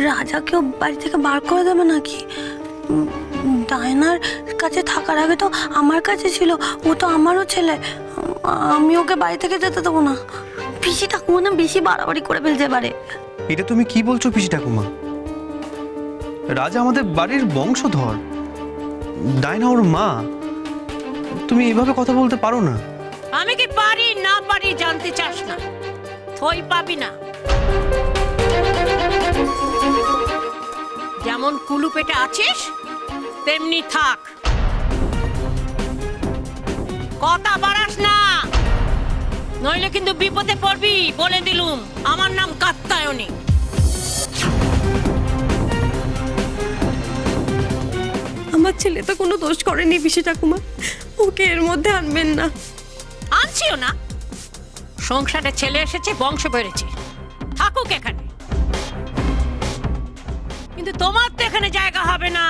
রাজাকেও বাড়ি থেকে বার করে দেবে নাকি? ডায়নার কাছে থাকার আগে তো আমার কাছে ছিল, ও তো আমারও ছেলে। আমি ওকে বাড়ি থেকে যেতে দেবো না। পিসি ঠাকুমা না বেশি বাড়াবাড়ি করে ফেলছে এবারে। এটা তুমি কি বলছো পিসি ঠাকুমা? রাজা আমাদের বাড়ির বংশধর, ডায়না ওর মা। তুমি এভাবে কথা বলতে পারো না। আমি কি পারি না পারি জানতে চাস না? থই পাবি না। যেমন কুলু পেটে আছিস তেমনি থাক, কথা বাড়াস না, নইলে কিন্তু বিপদে পড়বি। বলে দিলুম, আমার নাম কাত্যায়নী। আমার ছেলে তো কোনো দোষ করেনি পিসি ঠাকুমা, ওকে এর মধ্যে আনবেন না। আনছিও না, সংসারে ছেলে এসেছে, বংশ বেড়েছে, থাকুক এখানে। কিন্তু তোমার তো এখানে জায়গা হবে না।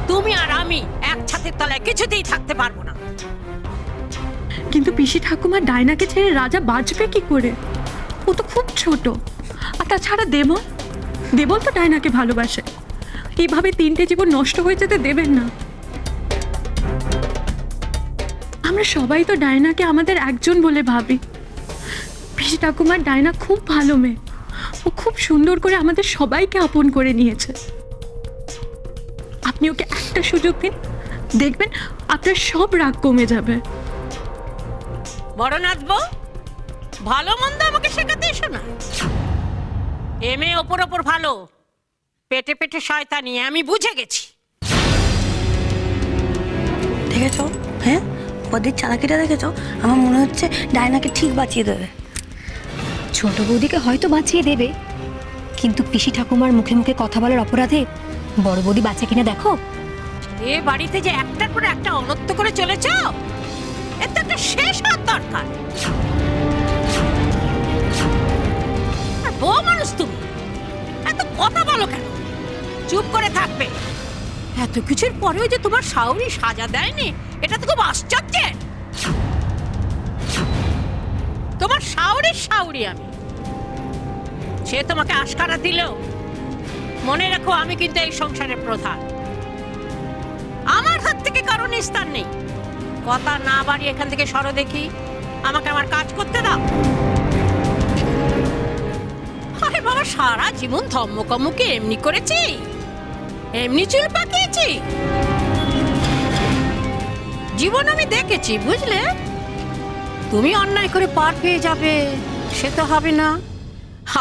তুমি আর আমি এক ছাদের তলায় কিছুতেই থাকতে পারবো না। কিন্তু পিসি ঠাকুমা, ডায়নাকে ছেড়ে রাজা বাঁচবে কি করে? ও তো খুব ছোট। আর তাছাড়া দেবল তো ডায়নাকে ভালোবাসে। এইভাবে 3টে জীবন নষ্ট হয়ে যেতে দেবেন না। আমরা সবাই তো ডায়নাকে আমাদের একজন বলে ভাবি। পিসি ঠাকুমার ডায়না খুব ভালো মেয়ে, ও খুব সুন্দর করে আমাদের সবাইকে আপন করে নিয়েছে। আপনি ওকে একটা সুযোগ দিন, দেখবেন আপনার সব রাগ কমে যাবে। বড় নাচবো, ভালো মন্দ আমাকে শেখাতে এসো না। এমএ ওপর ভালো, পেটে পেটে শয়তানি, আমি বুঝে গেছি। দেখেছো? হ্যাঁ, ওদের চালাকিটা দেখেছো? আমার মনে হচ্ছে ডায়নাকে ঠিক বাঁচিয়ে দেবে। ছোট বৌদিকে হয়তো বাঁচিয়ে দেবে, কিন্তু পিসি ঠাকুমার মুখে মুখে কথা বলার অপরাধে বড় বৌদি বাঁচে কিনা দেখো। এ বাড়িতে যে একটার পর একটা অনর্থ করে চলেছ, এর তো একটা শেষ হওয়ার দরকার। আর বউ মানুষ তুমি, এত কথা বলো কেন? চুপ করে থাকবে। এত কিছুর পরেও যে তোমার শাওরি সাজা দেয়নি, এটা তো খুব আশ্চর্যের। তোমার শাওরি আমি, সে তোমাকে আশকারা দিল। মনে রাখো, আমি কিন্তু এই সংসারের প্রধান। আমার হাত থেকে কারো নিস্তার নেই। কথা না বাড়ি এখান থেকে সরো দেখি, আমাকে আমার কাজ করতে দাও। আরে বাবা, সারা জীবন ধম্মকম্মকে এমনি করেছি, এমনি চুল পাকিয়েছি। জীবন আমি দেখেছি, বুঝলে? তুমি অন্যায় করে পার পেয়ে যাবে, সে তো হবে না।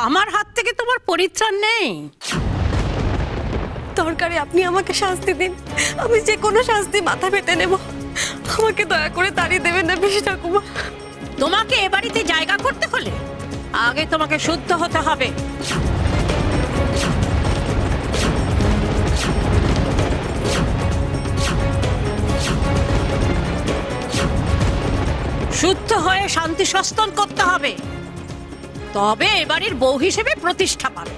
আমার হাত থেকে তোমার পরিত্রাণ নেই। দরকারে আপনি আমাকে শাস্তি দিন, আমি যে কোনো শাস্তি মাথা পেতে নেব। আমাকে দয়া করে তাড়িয়ে দেবেন না পিসি ঠাকুমা। তোমাকে এ বাড়িতে জায়গা করতে হলে আগে তোমাকে শুদ্ধ হতে হবে। শুদ্ধ হয়ে শান্তি সস্তন করতে হবে, তবে এ বাড়ির বউ হিসেবে প্রতিষ্ঠা পাবে।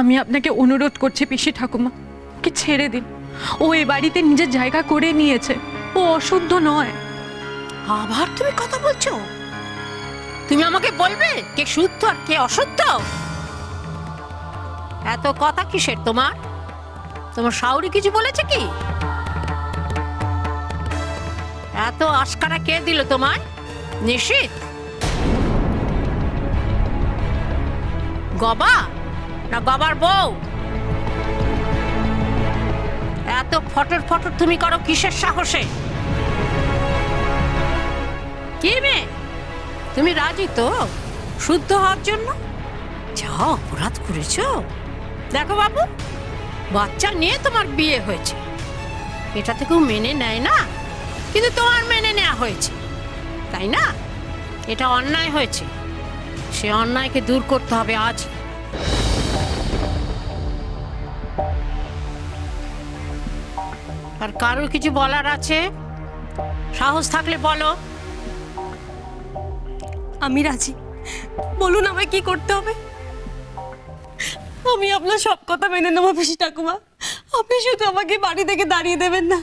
আমি আপনাকে অনুরোধ করছি পিসি ঠাকুমা, ওকে ছেড়ে দিন। ও এ বাড়িতে নিজের জায়গা করে নিয়েছে, ও অশুদ্ধ নয়। আবার তুমি কথা বলছো? তুমি আমাকে বলবে কে শুদ্ধ আর কে অশুদ্ধ? এত কথা কিসের তোমার? তোমার শাওরি কিছু বলেছে কি? এত আশকারা কে দিল তোমায়? নিশিত, গবা না গবার বউ? এত ফটর ফটর তুমি করো কিসের সাহসে? কি মেয়ে, তুমি রাজি তো শুদ্ধ হওয়ার জন্য? যা অপরাধ করেছো। দেখো বাবু, বাচ্চা নিয়ে তোমার বিয়ে হয়েছে, এটা তো কেউ মেনে নেয় না, কিন্তু তোমার মেনে নেওয়া হয়েছে, তাই না? এটা অন্যায় হয়েছে, সে অন্যায়কে দূর করতে হবে আজ। আর কারোর কিছু বলার আছে? সাহস থাকলে বলো। আমি রাজি, বলুন আমায় কি করতে হবে। আমি আপনার সব কথা মেনে নেবো পিসি ঠাকুমা। আপনি শুধু আমাকে বাড়ি থেকে দাঁড়িয়ে দেবেন না,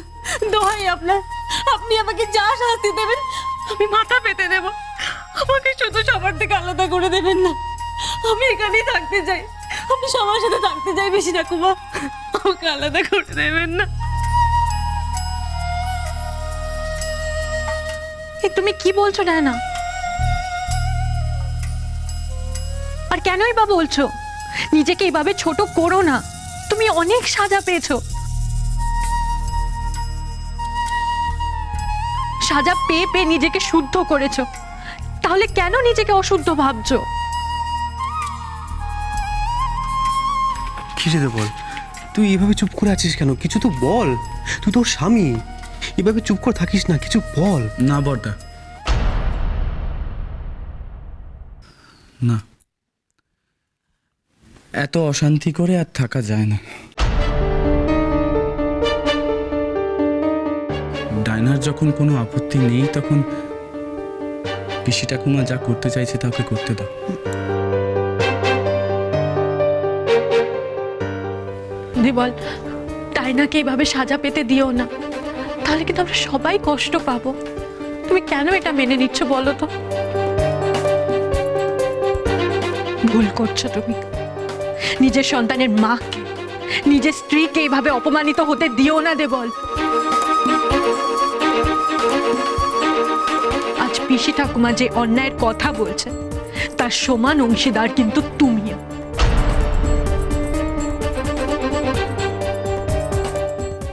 দোহাই আপনার। আপনি আমাকে যা শাস্তি দেবেন আমি মাথা পেতে দেব। আমাকে শুধু সবার থেকে আলাদা করে দেবেন না। আমি এখানেই থাকতে চাই, আমি সবার সাথে থাকতে চাই পিসি ঠাকুমা। আমাকে আলাদা করে দেবেন না। তুমি কি বলছো ডায়না? আর কেনই বা বলছো? নিজেকে এইভাবে ছোট করো না, তুমি অনেক সাজা পেয়েছো। সাজা পেয়ে পেয়ে নিজেকে শুদ্ধ করেছো, তাহলে কেন নিজেকে অশুদ্ধ ভাবছো? কি রে বল, তুই এভাবে চুপ করে আছিস কেন? কিছু তো বল, তুই তোর স্বামী, এভাবে চুপ করে থাকিস না, কিছু বল। না বড়দা, না, এত অশান্তি করে আর থাকা যায় না। ডায়নার যখন কোনো আপত্তি নেই, তখন পিসি ঠাকুমা যা করতে চাইছে তাকে করতে দাও। বল, ডায়নাকে এইভাবে সাজা পেতে দিও না, তাহলে কিন্তু আমরা সবাই কষ্ট পাবো। তুমি কেন এটা মেনে নিচ্ছ বলো তো? ভুল করছো তুমি। নিজের সন্তানের মাকে, নিজের স্ত্রীকে এইভাবে অপমানিত হতে দিও না দেবল। আজ পিসি ঠাকুমা যে অন্যায়ের কথা বলছে তার সমান অংশীদার কিন্তু তুমিও।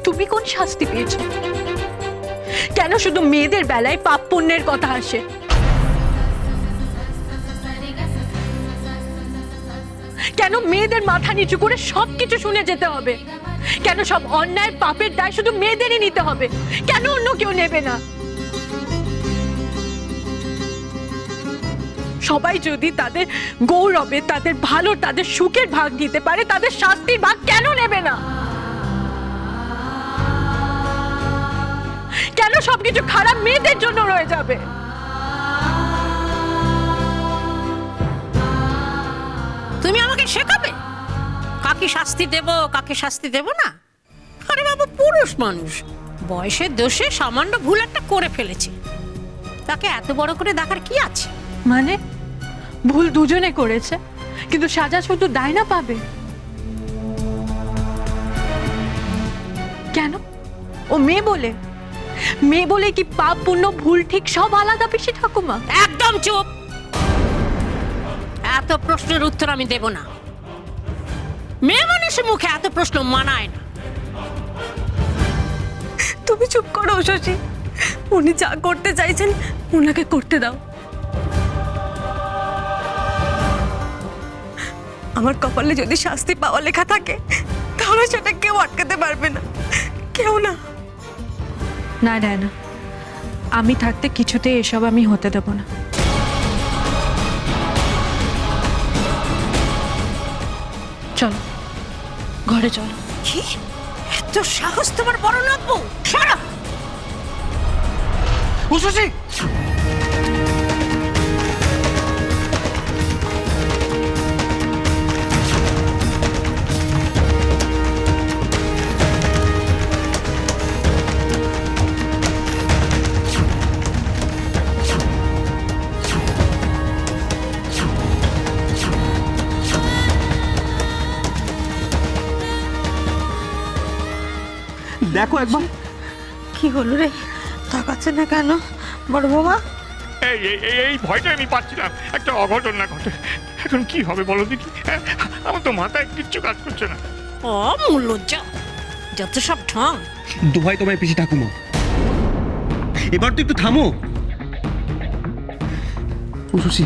তুমি কোন শাস্তি পেয়েছো? কেন শুধু মেয়েদের বেলায় পাপ পুণ্যের কথা আসে? কেন মেয়েদের মাথা নিচু করে সবকিছু শুনে যেতে হবে? কেন সব অন্যায় পাপের দায় শুধু মেয়েদেরই নিতে হবে? কেন অন্য কেউ নেবে না? সবাই যদি তাদের গৌরবে, তাদের ভালো, তাদের সুখের ভাগ নিতে পারে, তাদের শাস্তির ভাগ কেন নেবে না? কেন সবকিছু খারাপ মেয়েদের জন্য রয়ে যাবে? তুমি আমাকে শেখাবে কাকে শাস্তি দেব, কাকে শাস্তি দেব না? আরে বাবা, পুরুষ মানুষ বয়সের দোষে সামান্য ভুল একটা করে ফেলেছে, তাকে এত বড় করে দেখার কি আছে? মানে ভুল দুজনে করেছে, কিন্তু সাজা শুধু ডায়না পাবে কেন? ও মেয়ে বলে? মেয়ে বলে কি পাপ পুণ্য ভুল ঠিক সব আলাদা পিসি ঠাকুমা? একদম চুপ! এত প্রশ্নের উত্তর আমি দেব না। মেয়ে মানুষের মুখে এত প্রশ্ন মানায় না। তুমি চুপ করো শশী, উনি যা করতে চাইছেন ওনাকে করতে দাও। আমার কপালে যদি শাস্তি পাওয়া লেখা থাকে তাহলে সেটা কেউ আটকাতে পারবে না, কেউ না। না ডায়না, আমি থাকতে কিছুতেই এসব আমি হতে দেব না। চলো ঘরে চলো। কি এত সাহস তোমার বড় লাগবো? সরো! শশী, দেখো একবার। কি হলো রে, তাকাচ্ছে না কেন বড় বৌমা? এই এই এই এই ভয়টা আমি পাচ্ছিলাম একটা অঘটন না ঘটে। এখন কি হবে বলো দেখি? আমার তো মাথায় কিচ্ছু কাজ করছে না। অমূল্যজ্জা, যত সব ঢং। দোহাই তোমায় পিসি ঠাকুমা, এবার তো একটু থামো। শশী,